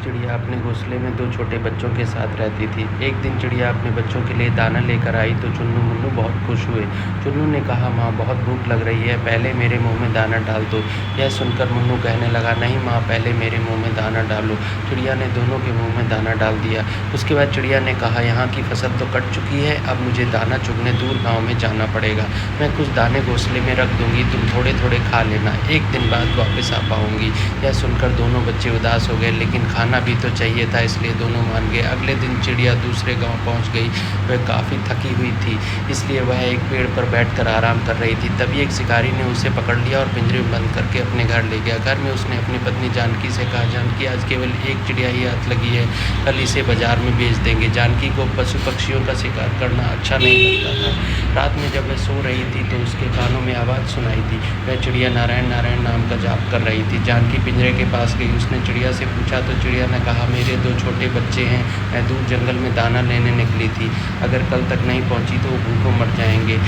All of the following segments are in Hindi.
चिड़िया अपने घोंसले में 2 छोटे बच्चों के साथ रहती थी। एक दिन चिड़िया अपने बच्चों के लिए दाना लेकर आई तो चुन्नू मुन्नू बहुत खुश हुए। चुन्नू ने कहा, माँ बहुत भूख लग रही है, पहले मेरे मुँह में दाना डाल दो। यह सुनकर मुन्नू कहने लगा, नहीं माँ, पहले मेरे मुँह में दाना डालो। चिड़िया ने दोनों के मुँह में दाना डाल दिया। उसके बाद चिड़िया ने कहा, यहाँ की फसल तो कट चुकी है, अब मुझे दाना चुगने दूर गाँव में जाना पड़ेगा। मैं कुछ दाने घोंसले में रख दूँगी, तुम थोड़े थोड़े खा लेना, एक दिन बाद वापस आ पाऊँगी। यह सुनकर दोनों बच्चे उदास हो गए, लेकिन खाना भी तो चाहिए था, इसलिए दोनों मान गए। अगले दिन चिड़िया दूसरे गांव पहुंच गई। वह काफ़ी थकी हुई थी, इसलिए वह एक पेड़ पर बैठकर आराम कर रही थी। तभी एक शिकारी ने उसे पकड़ लिया और पिंजरे में बंद करके अपने घर ले गया। घर में उसने अपनी पत्नी जानकी से कहा, जानकी, आज केवल एक चिड़िया ही हाथ लगी है, कल इसे बाजार में बेच देंगे। जानकी को पशु पक्षियों का शिकार करना अच्छा नहीं लगता था। रात में जब वह सो रही थी तो उसके कानों में आवाज़ सुनाई दी। वह चिड़िया नारायण नारायण नाम का जाप कर रही थी। जानकी पिंजरे के पास गई। उसने चिड़िया से पूछा तो चिड़िया ने कहा, मेरे 2 छोटे बच्चे हैं, मैं दूर जंगल में दाना लेने निकली थी, अगर कल तक नहीं पहुंची तो वो भूखों मर जाएंगे,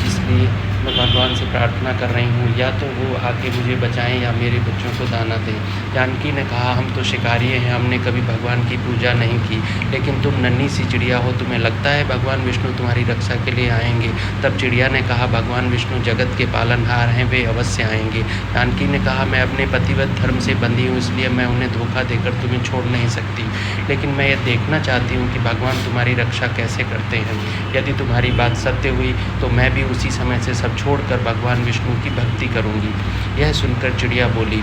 इसलिए मैं भगवान से प्रार्थना कर रही हूँ, या तो वो आके मुझे बचाएं या मेरे बच्चों को दाना दें। जानकी ने कहा, हम तो शिकारी हैं, हमने कभी भगवान की पूजा नहीं की, लेकिन तुम नन्ही सी चिड़िया हो, तुम्हें लगता है भगवान विष्णु तुम्हारी रक्षा के लिए आएंगे? तब चिड़िया ने कहा, भगवान विष्णु जगत के पालनहार हैं, वे अवश्य आएंगे। जानकी ने कहा, मैं अपने पतिव्रत धर्म से बंधी हूँ, इसलिए मैं उन्हें धोखा देकर तुम्हें छोड़ नहीं सकती, लेकिन मैं ये देखना चाहती हूँ कि भगवान तुम्हारी रक्षा कैसे करते हैं। यदि तुम्हारी बात सत्य हुई तो मैं भी उसी समय से सब छोड़कर भगवान विष्णु की भक्ति करूँगी। यह सुनकर चिड़िया बोली,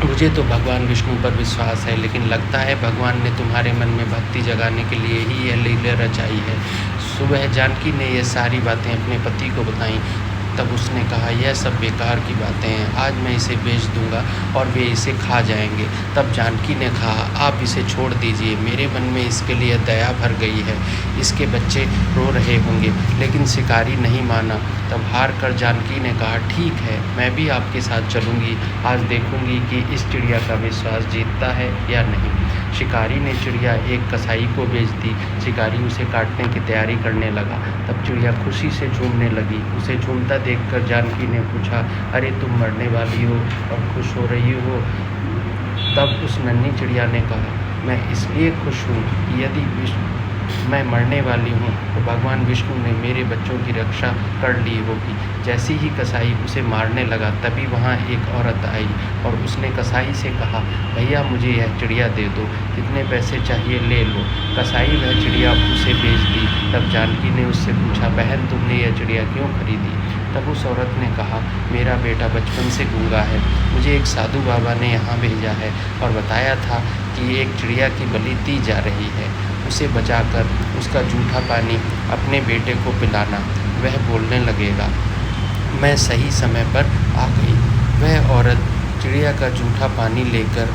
मुझे तो भगवान विष्णु पर विश्वास है, लेकिन लगता है भगवान ने तुम्हारे मन में भक्ति जगाने के लिए ही यह लीला रचाई है। सुबह जानकी ने ये सारी बातें अपने पति को बताईं। तब उसने कहा, यह सब बेकार की बातें हैं, आज मैं इसे बेच दूंगा और वे इसे खा जाएंगे। तब जानकी ने कहा, आप इसे छोड़ दीजिए, मेरे मन में इसके लिए दया भर गई है, इसके बच्चे रो रहे होंगे। लेकिन शिकारी नहीं माना। तब हार कर जानकी ने कहा, ठीक है, मैं भी आपके साथ चलूँगी, आज देखूँगी कि इस चिड़िया का विश्वास जीतता है या नहीं। शिकारी ने चिड़िया एक कसाई को बेच दी। शिकारी उसे काटने की तैयारी करने लगा। तब चिड़िया खुशी से झूमने लगी। उसे झूमता देखकर जानकी ने पूछा, अरे तुम मरने वाली हो और खुश हो रही हो? तब उस नन्ही चिड़िया ने कहा, मैं इसलिए खुश हूँ कि यदि मैं मरने वाली हूँ तो भगवान विष्णु ने मेरे बच्चों की रक्षा कर ली होगी। जैसे ही कसाई उसे मारने लगा तभी वहाँ एक औरत आई और उसने कसाई से कहा, भैया मुझे यह चिड़िया दे दो, कितने पैसे चाहिए ले लो। कसाई वह चिड़िया उसे बेच दी। तब जानकी ने उससे पूछा, बहन तुमने यह चिड़िया क्यों खरीदी? तब उस औरत ने कहा, मेरा बेटा बचपन से गूंगा है, मुझे एक साधु बाबा ने यहाँ भेजा है और बताया था कि एक चिड़िया की बलि दी जा रही है, उसे बचाकर उसका जूठा पानी अपने बेटे को पिलाना, वह बोलने लगेगा। मैं सही समय पर आ गई। वह औरत चिड़िया का जूठा पानी लेकर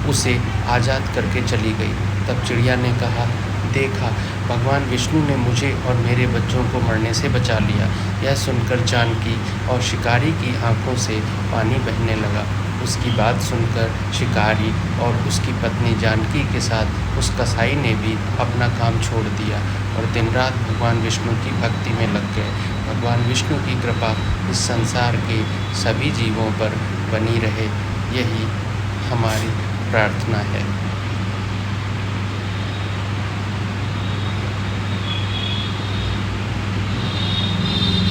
उसे आज़ाद करके चली गई। तब चिड़िया ने कहा, देखा, भगवान विष्णु ने मुझे और मेरे बच्चों को मरने से बचा लिया। यह सुनकर जानकी और शिकारी की आंखों से पानी बहने लगा। उसकी बात सुनकर शिकारी और उसकी पत्नी जानकी के साथ उस कसाई ने भी अपना काम छोड़ दिया और दिन रात भगवान विष्णु की भक्ति में लग गए। भगवान विष्णु की कृपा इस संसार के सभी जीवों पर बनी रहे, यही हमारी प्रार्थना है।